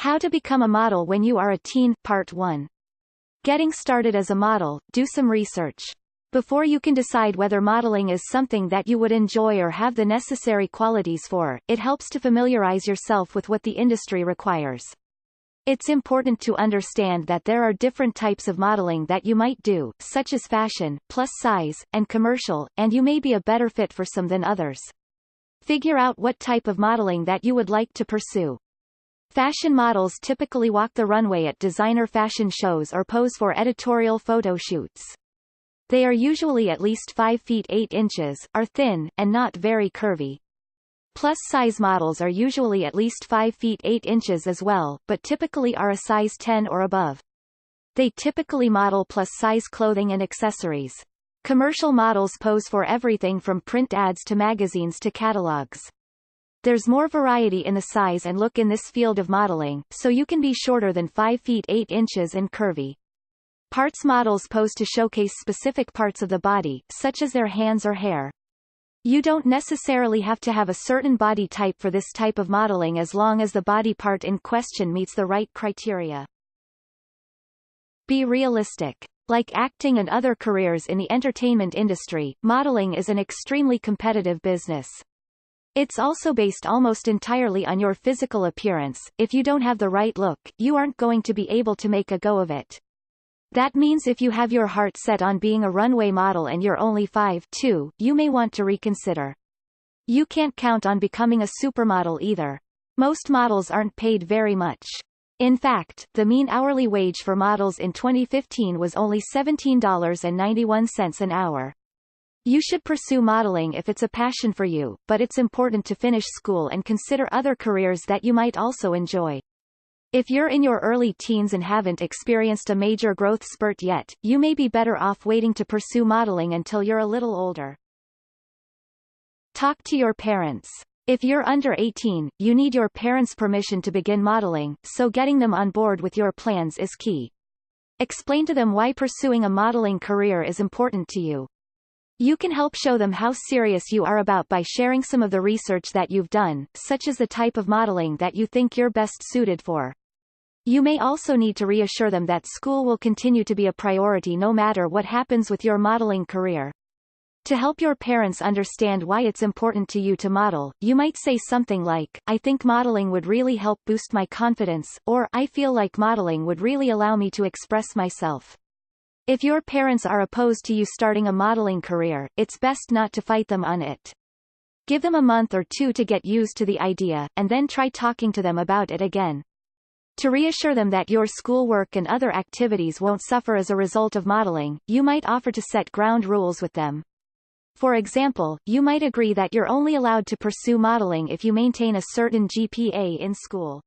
How to become a model when you are a teen, Part 1. Getting started as a model, do some research. Before you can decide whether modeling is something that you would enjoy or have the necessary qualities for, it helps to familiarize yourself with what the industry requires. It's important to understand that there are different types of modeling that you might do, such as fashion, plus size, and commercial, and you may be a better fit for some than others. Figure out what type of modeling that you would like to pursue. Fashion models typically walk the runway at designer fashion shows or pose for editorial photo shoots. They are usually at least 5 feet 8 inches, are thin, and not very curvy. Plus-size models are usually at least 5 feet 8 inches as well, but typically are a size 10 or above. They typically model plus-size clothing and accessories. Commercial models pose for everything from print ads to magazines to catalogs. There's more variety in the size and look in this field of modeling, so you can be shorter than 5 feet 8 inches and curvy. Parts models pose to showcase specific parts of the body, such as their hands or hair. You don't necessarily have to have a certain body type for this type of modeling as long as the body part in question meets the right criteria. Be realistic. Like acting and other careers in the entertainment industry, modeling is an extremely competitive business. It's also based almost entirely on your physical appearance. If you don't have the right look, you aren't going to be able to make a go of it. That means if you have your heart set on being a runway model and you're only 5'2", you may want to reconsider. You can't count on becoming a supermodel either. Most models aren't paid very much. In fact, the mean hourly wage for models in 2015 was only $17.91 an hour. You should pursue modeling if it's a passion for you, but it's important to finish school and consider other careers that you might also enjoy. If you're in your early teens and haven't experienced a major growth spurt yet, you may be better off waiting to pursue modeling until you're a little older. Talk to your parents. If you're under 18, you need your parents' permission to begin modeling, so getting them on board with your plans is key. Explain to them why pursuing a modeling career is important to you. You can help show them how serious you are about by sharing some of the research that you've done, such as the type of modeling that you think you're best suited for. You may also need to reassure them that school will continue to be a priority no matter what happens with your modeling career. To help your parents understand why it's important to you to model, you might say something like, "I think modeling would really help boost my confidence," or "I feel like modeling would really allow me to express myself." If your parents are opposed to you starting a modeling career, it's best not to fight them on it. Give them a month or two to get used to the idea, and then try talking to them about it again. To reassure them that your schoolwork and other activities won't suffer as a result of modeling, you might offer to set ground rules with them. For example, you might agree that you're only allowed to pursue modeling if you maintain a certain GPA in school.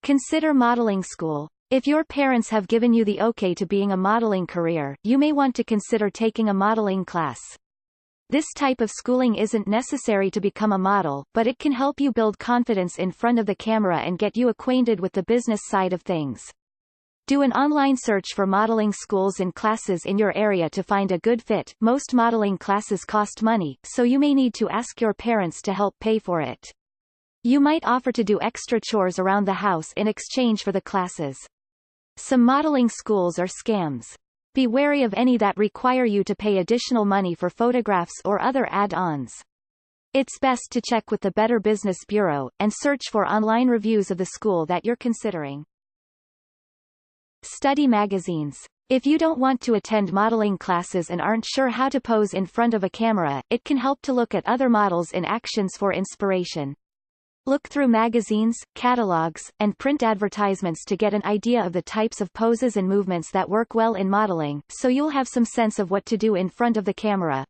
Consider modeling school. If your parents have given you the okay to being a modeling career, you may want to consider taking a modeling class. This type of schooling isn't necessary to become a model, but it can help you build confidence in front of the camera and get you acquainted with the business side of things. Do an online search for modeling schools and classes in your area to find a good fit. Most modeling classes cost money, so you may need to ask your parents to help pay for it. You might offer to do extra chores around the house in exchange for the classes. Some modeling schools are scams. Be wary of any that require you to pay additional money for photographs or other add-ons. It's best to check with the Better Business Bureau, and search for online reviews of the school that you're considering. Study magazines. If you don't want to attend modeling classes and aren't sure how to pose in front of a camera, it can help to look at other models in actions for inspiration. Look through magazines, catalogs, and print advertisements to get an idea of the types of poses and movements that work well in modeling, so you'll have some sense of what to do in front of the camera.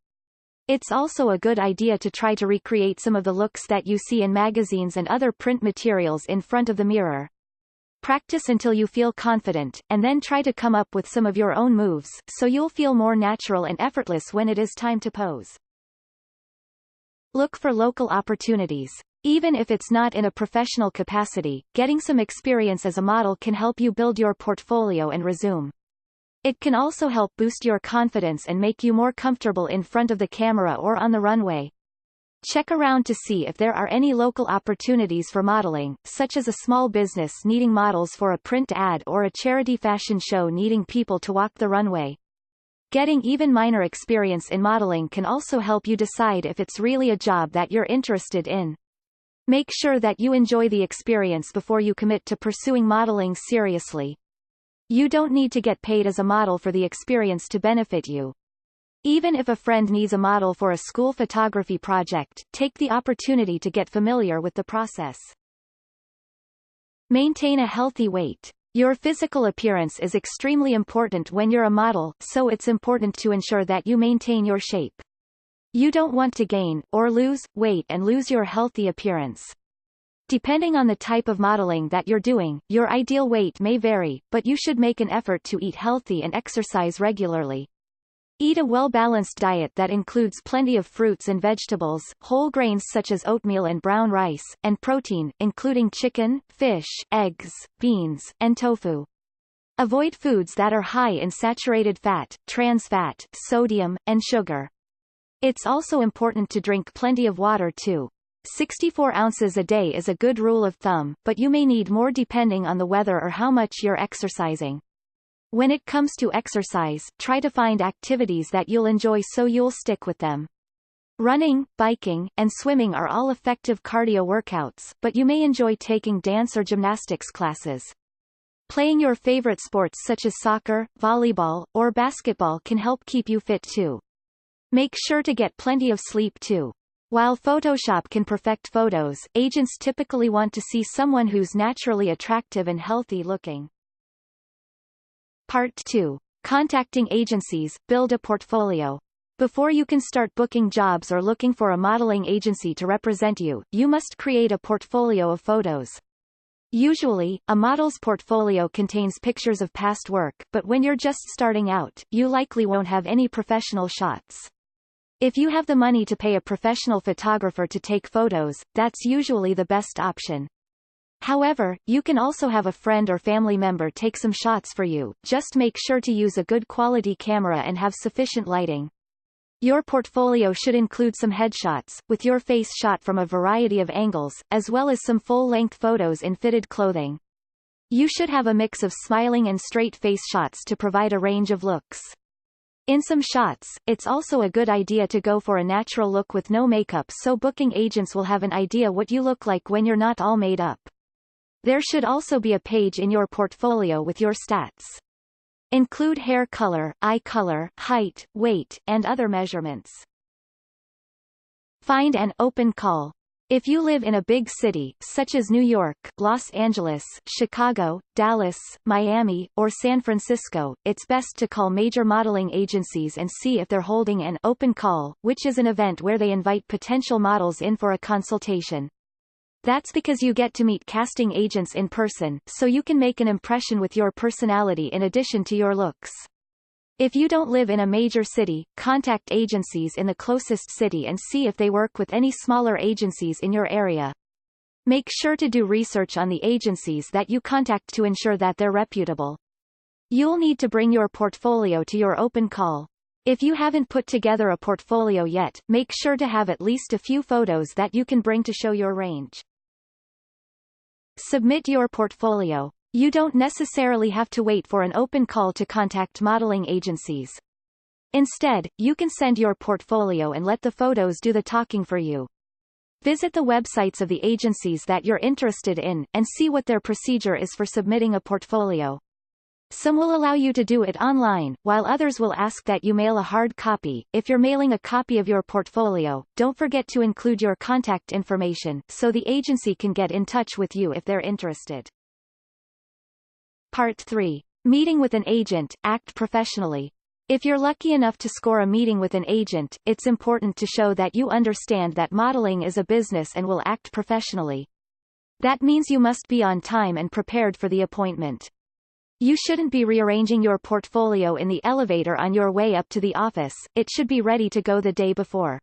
It's also a good idea to try to recreate some of the looks that you see in magazines and other print materials in front of the mirror. Practice until you feel confident, and then try to come up with some of your own moves, so you'll feel more natural and effortless when it is time to pose. Look for local opportunities. Even if it's not in a professional capacity, getting some experience as a model can help you build your portfolio and resume. It can also help boost your confidence and make you more comfortable in front of the camera or on the runway. Check around to see if there are any local opportunities for modeling, such as a small business needing models for a print ad or a charity fashion show needing people to walk the runway. Getting even minor experience in modeling can also help you decide if it's really a job that you're interested in. Make sure that you enjoy the experience before you commit to pursuing modeling seriously. You don't need to get paid as a model for the experience to benefit you. Even if a friend needs a model for a school photography project, take the opportunity to get familiar with the process. Maintain a healthy weight. Your physical appearance is extremely important when you're a model, so it's important to ensure that you maintain your shape. You don't want to gain, or lose, weight and lose your healthy appearance. Depending on the type of modeling that you're doing, your ideal weight may vary, but you should make an effort to eat healthy and exercise regularly. Eat a well-balanced diet that includes plenty of fruits and vegetables, whole grains such as oatmeal and brown rice, and protein, including chicken, fish, eggs, beans, and tofu. Avoid foods that are high in saturated fat, trans fat, sodium, and sugar. It's also important to drink plenty of water too. 64 ounces a day is a good rule of thumb, but you may need more depending on the weather or how much you're exercising. When it comes to exercise, try to find activities that you'll enjoy so you'll stick with them. Running, biking, and swimming are all effective cardio workouts, but you may enjoy taking dance or gymnastics classes. Playing your favorite sports such as soccer, volleyball, or basketball can help keep you fit too. Make sure to get plenty of sleep too. While Photoshop can perfect photos, agents typically want to see someone who's naturally attractive and healthy looking. Part 2. Contacting agencies, build a portfolio. Before you can start booking jobs or looking for a modeling agency to represent you, you must create a portfolio of photos. Usually, a model's portfolio contains pictures of past work, but when you're just starting out, you likely won't have any professional shots. If you have the money to pay a professional photographer to take photos, that's usually the best option. However, you can also have a friend or family member take some shots for you. Just make sure to use a good quality camera and have sufficient lighting. Your portfolio should include some headshots, with your face shot from a variety of angles, as well as some full-length photos in fitted clothing. You should have a mix of smiling and straight face shots to provide a range of looks. In some shots, it's also a good idea to go for a natural look with no makeup so booking agents will have an idea what you look like when you're not all made up. There should also be a page in your portfolio with your stats. Include hair color, eye color, height, weight, and other measurements. Find an open call. If you live in a big city, such as New York, Los Angeles, Chicago, Dallas, Miami, or San Francisco, it's best to call major modeling agencies and see if they're holding an open call, which is an event where they invite potential models in for a consultation. That's because you get to meet casting agents in person, so you can make an impression with your personality in addition to your looks. If you don't live in a major city, contact agencies in the closest city and see if they work with any smaller agencies in your area. Make sure to do research on the agencies that you contact to ensure that they're reputable. You'll need to bring your portfolio to your open call. If you haven't put together a portfolio yet, make sure to have at least a few photos that you can bring to show your range. Submit your portfolio. You don't necessarily have to wait for an open call to contact modeling agencies. Instead, you can send your portfolio and let the photos do the talking for you. Visit the websites of the agencies that you're interested in, and see what their procedure is for submitting a portfolio. Some will allow you to do it online, while others will ask that you mail a hard copy. If you're mailing a copy of your portfolio, don't forget to include your contact information, so the agency can get in touch with you if they're interested. Part 3. Meeting with an agent, act professionally. If you're lucky enough to score a meeting with an agent, it's important to show that you understand that modeling is a business and will act professionally. That means you must be on time and prepared for the appointment. You shouldn't be rearranging your portfolio in the elevator on your way up to the office, it should be ready to go the day before.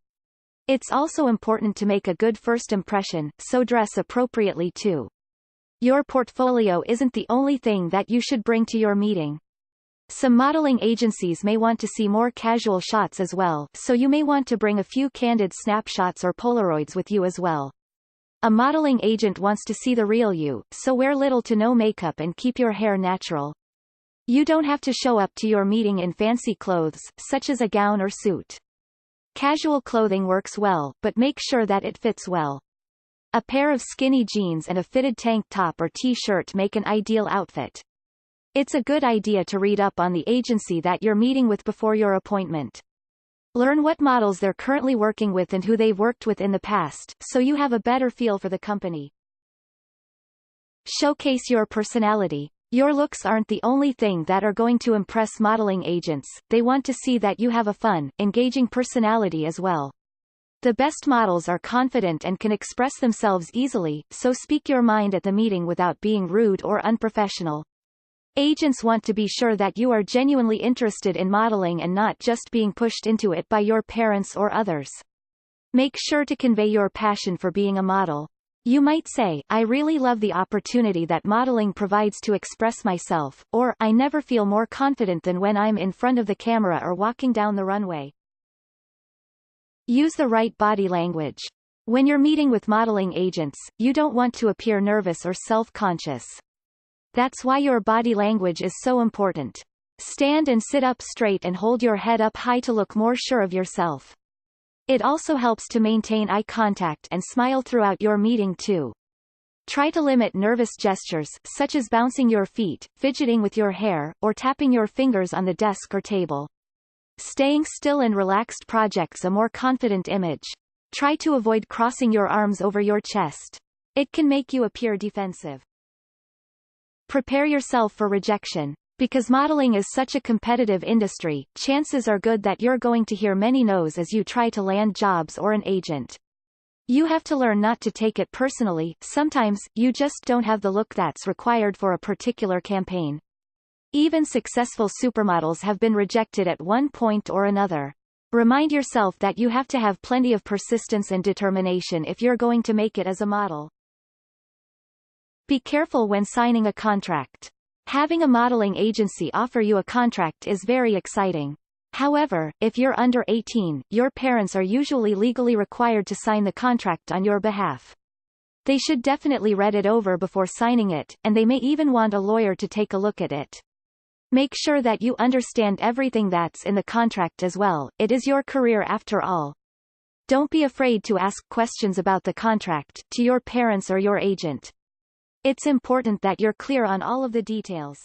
It's also important to make a good first impression, so dress appropriately too. Your portfolio isn't the only thing that you should bring to your meeting. Some modeling agencies may want to see more casual shots as well, so you may want to bring a few candid snapshots or Polaroids with you as well. A modeling agent wants to see the real you, so wear little to no makeup and keep your hair natural. You don't have to show up to your meeting in fancy clothes, such as a gown or suit. Casual clothing works well, but make sure that it fits well. A pair of skinny jeans and a fitted tank top or t-shirt make an ideal outfit. It's a good idea to read up on the agency that you're meeting with before your appointment. Learn what models they're currently working with and who they've worked with in the past, so you have a better feel for the company. Showcase your personality. Your looks aren't the only thing that are going to impress modeling agents, they want to see that you have a fun, engaging personality as well. The best models are confident and can express themselves easily, so speak your mind at the meeting without being rude or unprofessional. Agents want to be sure that you are genuinely interested in modeling and not just being pushed into it by your parents or others. Make sure to convey your passion for being a model. You might say, I really love the opportunity that modeling provides to express myself, or, I never feel more confident than when I'm in front of the camera or walking down the runway. Use the right body language. When you're meeting with modeling agents, you don't want to appear nervous or self-conscious. That's why your body language is so important. Stand and sit up straight and hold your head up high to look more sure of yourself. It also helps to maintain eye contact and smile throughout your meeting too. Try to limit nervous gestures, such as bouncing your feet, fidgeting with your hair, or tapping your fingers on the desk or table. Staying still and relaxed projects a more confident image. Try to avoid crossing your arms over your chest. It can make you appear defensive. Prepare yourself for rejection. Because modeling is such a competitive industry, chances are good that you're going to hear many no's as you try to land jobs or an agent. You have to learn not to take it personally, sometimes, you just don't have the look that's required for a particular campaign. Even successful supermodels have been rejected at one point or another. Remind yourself that you have to have plenty of persistence and determination if you're going to make it as a model. Be careful when signing a contract. Having a modeling agency offer you a contract is very exciting. However, if you're under 18, your parents are usually legally required to sign the contract on your behalf. They should definitely read it over before signing it, and they may even want a lawyer to take a look at it. Make sure that you understand everything that's in the contract as well, it is your career after all. Don't be afraid to ask questions about the contract, to your parents or your agent. It's important that you're clear on all of the details.